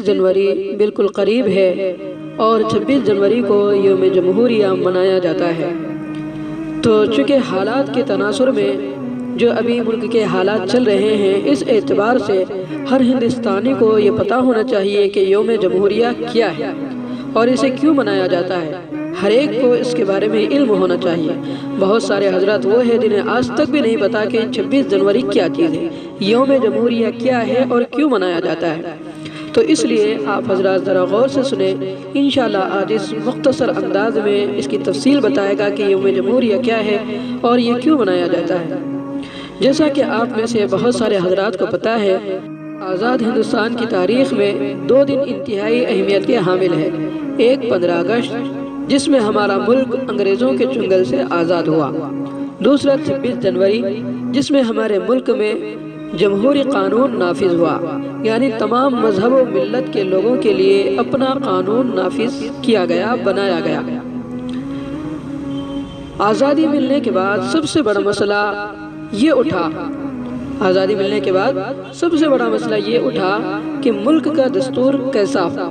جنوری بالکل قریب ہے اور 26 جنوری کو یوم جمہوریہ منایا جاتا ہے۔ تو چونکہ حالات کے تناظر میں جو ابھی ملک کے حالات چل رہے ہیں، اس اعتبار سے ہر ہندوستانی کو یہ پتہ ہونا چاہیے کہ یوم جمہوریہ کیا ہے اور اسے کیوں منایا جاتا ہے۔ ہر ایک کو اس کے بارے میں علم ہونا چاہیے۔ بہت سارے حضرات وہ ہیں جنہیں آج تک بھی نہیں پتا کہ 26 جنوری کیا چیز ہے، یوم جمہوریہ کیا ہے اور کیوں منایا جاتا ہے۔ تو اس لیے آپ حضرات ذرا غور سے سنیں، انشاءاللہ آج اس مختصر انداز میں اس کی تفصیل بتائے گا کہ یوم جمہوریہ کیا ہے اور یہ کیوں منایا جاتا ہے۔ جیسا کہ آپ میں سے بہت سارے حضرات کو پتہ ہے، آزاد ہندوستان کی تاریخ میں 2 دن انتہائی اہمیت کے حامل ہیں۔ ایک 15 اگست جس میں ہمارا ملک انگریزوں کے چنگل سے آزاد ہوا، دوسرا 26 جنوری جس میں ہمارے ملک میں جمہوری قانون نافذ ہوا، یعنی تمام مذہب و ملت کے لوگوں کے لیے اپنا قانون نافذ کیا گیا، بنایا گیا۔ آزادی ملنے کے بعد سب سے بڑا مسئلہ یہ اٹھا کہ ملک کا دستور کیسا ہو،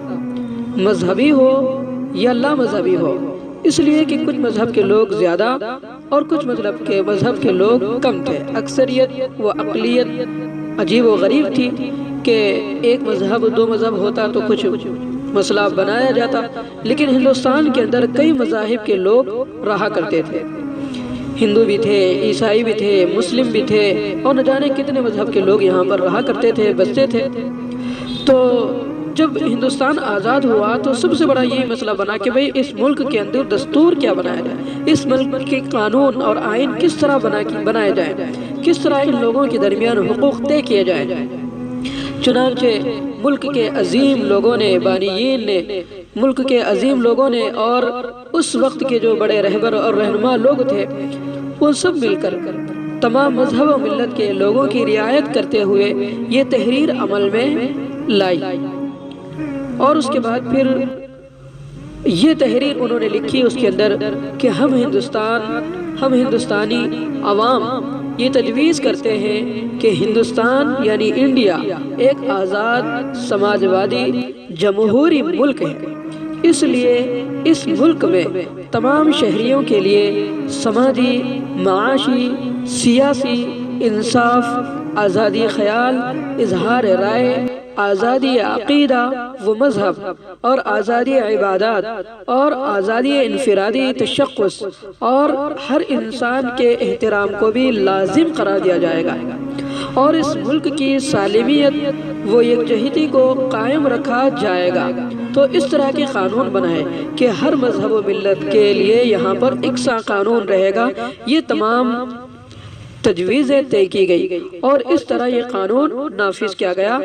مذہبی ہو یا لا مذہبی ہو، اس لیے کہ کچھ مذہب کے لوگ زیادہ اور کچھ مذہب کے لوگ کم تھے۔ اکثریت و اقلیت عجیب و غریب تھی کہ ایک مذہب 2 مذہب ہوتا تو کچھ مسئلہ بنایا جاتا، لیکن ہندوستان کے اندر کئی مذاہب کے لوگ رہا کرتے تھے۔ ہندو بھی تھے، عیسائی بھی تھے، مسلم بھی تھے اور نہ جانے کتنے مذہب کے لوگ یہاں پر رہا کرتے تھے، بستے تھے۔ تو جب ہندوستان آزاد ہوا تو سب سے بڑا یہی مسئلہ بنا کہ بھئی اس ملک کے اندر دستور کیا بنایا جائے، اس ملک کے قانون اور آئین کس طرح بنائے جائیں، کس طرح ان لوگوں کے درمیان حقوق طے کیے جائیں۔ چنانچہ ملک کے عظیم لوگوں نے، بانیین نے، ملک کے عظیم لوگوں نے اور اس وقت کے جو بڑے رہبر اور رہنما لوگ تھے، وہ سب مل کر تمام مذہب و ملت کے لوگوں کی رعایت کرتے ہوئے یہ تحریر عمل میں لائی، اور اس کے بعد پھر یہ تحریر انہوں نے لکھی اس کے اندر کہ ہم ہندوستانی عوام یہ تجویز کرتے ہیں کہ ہندوستان یعنی انڈیا ایک آزاد سماجوادی جمہوری ملک ہے، اس لیے اس ملک میں تمام شہریوں کے لیے سماجی، معاشی، سیاسی انصاف، آزادی خیال، اظہار رائے، آزادی عقیدہ و مذہب اور آزادی عبادات اور آزادی انفرادی تشخص اور ہر انسان کے احترام کو بھی لازم قرار دیا جائے گا، اور اس ملک کی سالمیت و یکجہتی کو قائم رکھا جائے گا۔ تو اس طرح کے قانون بنائے کہ ہر مذہب و ملت کے لیے یہاں پر یکساں قانون رہے گا۔ یہ تمام تجویزیں طے کی گئی اور اس طرح یہ قانون نافذ کیا گیا۔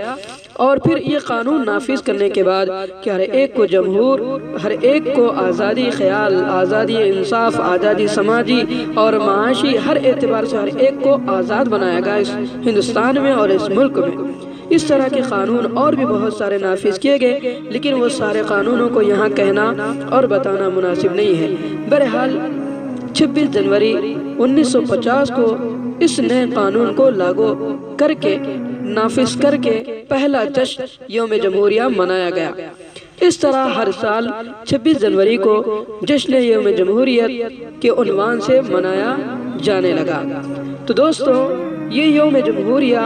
اور پھر یہ قانون نافذ کرنے کے بعد کہ ہر ایک کو جمہور، ہر ایک کو آزادی خیال، آزادی انصاف، آزادی سماجی اور معاشی، ہر اعتبار سے ہر ایک کو آزاد بنایا گیا اس ہندوستان میں اور اس ملک میں۔ اس طرح کے قانون اور بھی بہت سارے نافذ کیے گئے، لیکن وہ سارے قانونوں کو یہاں کہنا اور بتانا مناسب نہیں ہے۔ بہرحال 26 جنوری 1950 کو اس نئے قانون کو لاگو کر کے، نافذ کر کے پہلا جشن یوم جمہوریہ منایا گیا۔ اس طرح ہر سال 26 جنوری کو جشن یوم جمہوریت کے عنوان سے منایا جانے لگا۔ تو دوستو، یہ یوم جمہوریہ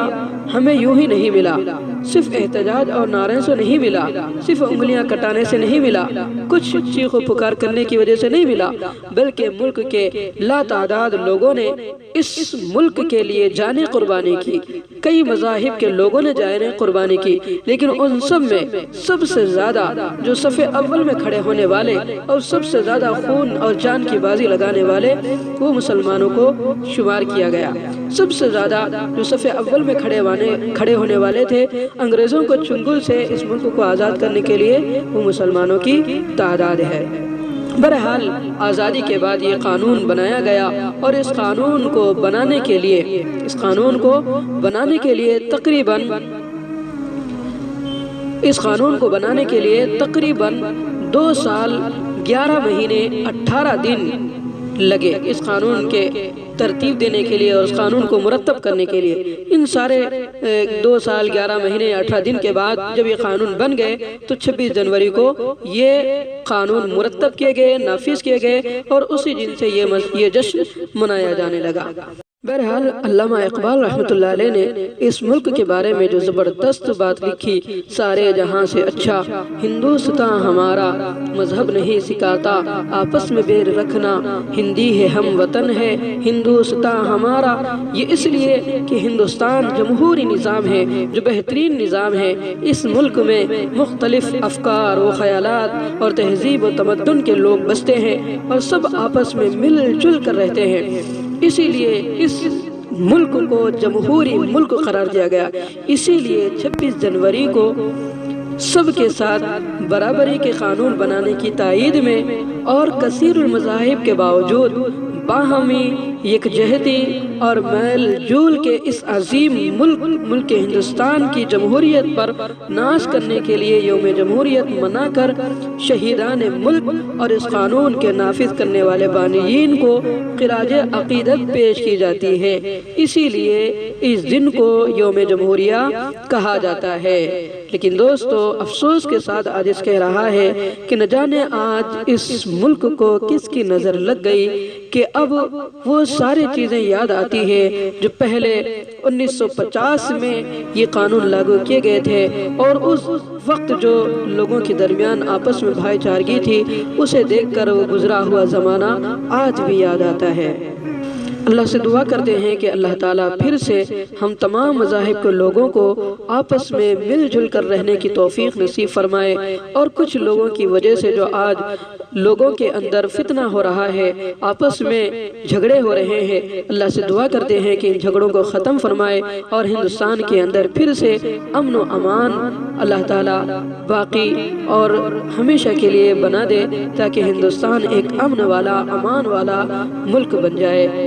ہمیں یوں ہی نہیں ملا، صرف احتجاج اور نعرے سے نہیں ملا، صرف انگلیاں کٹانے سے نہیں ملا، کچھ چیخ و پکار کرنے کی وجہ سے نہیں ملا، بلکہ ملک کے لا تعداد لوگوں نے اس ملک کے لیے جانیں قربانی کی، کئی مذاہب کے لوگوں نے جانیں قربانی کی، لیکن ان سب میں سب سے زیادہ جو صف اول میں کھڑے ہونے والے اور سب سے زیادہ خون اور جان کی بازی لگانے والے وہ مسلمانوں کو شمار کیا گیا۔ سب سے زیادہ جو صف اول میں کھڑے ہونے والے تھے انگریزوں کو چنگل سے اس ملک کو آزاد کرنے کے لیے، وہ مسلمانوں کی تعداد ہے۔ بہرحال آزادی کے بعد یہ قانون بنایا گیا، اور اس قانون کو بنانے کے لیے تقریباً 2 سال 11 مہینے 18 دن لگے اس قانون کے ترتیب دینے کے لیے اور اس قانون کو مرتب کرنے کے لیے۔ ان سارے 2 سال 11 مہینے 18 دن کے بعد جب یہ قانون بن گئے تو 26 جنوری کو یہ قانون مرتب کیے گئے، نافذ کیے گئے اور اسی دن سے یہ جشن منایا جانے لگا۔ بہرحال علامہ اقبال رحمۃ اللہ علیہ نے اس ملک کے بارے میں جو زبردست بات لکھی، سارے جہاں سے اچھا ہندوستان ہمارا، مذہب نہیں سکھاتا آپس میں بیر رکھنا، ہندی ہے ہم وطن ہے ہندوستان ہمارا۔ یہ اس لیے کہ ہندوستان جمہوری نظام ہے جو بہترین نظام ہے۔ اس ملک میں مختلف افکار و خیالات اور تہذیب و تمدن کے لوگ بستے ہیں اور سب آپس میں مل جل کر رہتے ہیں، اسی لیے اس ملک کو جمہوری ملک قرار دیا گیا۔ اسی لیے 26 جنوری کو سب کے ساتھ برابری کے قانون بنانے کی تائید میں اور کثیر المذاہب کے باوجود باہمی یکجہتی اور میل جول کے اس عظیم ملک ہندوستان کی جمہوریت پر ناز کرنے کے لیے یوم جمہوریت منا کر شہیدان ملک اور اس قانون کے نافذ کرنے والے بانیین کو خراج عقیدت پیش کی جاتی ہے۔ اسی لیے اس دن کو یوم جمہوریہ کہا جاتا ہے۔ لیکن دوستو افسوس کے ساتھ آج اس کہہ رہا ہے کہ نہ جانے آج اس ملک کو کس کی نظر لگ گئی کہ اب وہ ساری چیزیں یاد آتی ہیں جو پہلے 1950 میں یہ قانون لاگو کیے گئے تھے، اور اس وقت جو لوگوں کے درمیان آپس میں بھائی چارگی تھی اسے دیکھ کر وہ گزرا ہوا زمانہ آج بھی یاد آتا ہے۔ اللہ سے دعا کرتے ہیں کہ اللہ تعالیٰ پھر سے ہم تمام مذاہب کے لوگوں کو آپس میں مل جل کر رہنے کی توفیق نصیب فرمائے، اور کچھ لوگوں کی وجہ سے جو آج لوگوں کے اندر فتنہ ہو رہا ہے، آپس میں جھگڑے ہو رہے ہیں، اللہ سے دعا کرتے ہیں کہ ان جھگڑوں کو ختم فرمائے اور ہندوستان کے اندر پھر سے امن و امان اللہ تعالیٰ باقی اور ہمیشہ کے لیے بنا دے، تاکہ ہندوستان ایک امن والا امان والا ملک بن جائے۔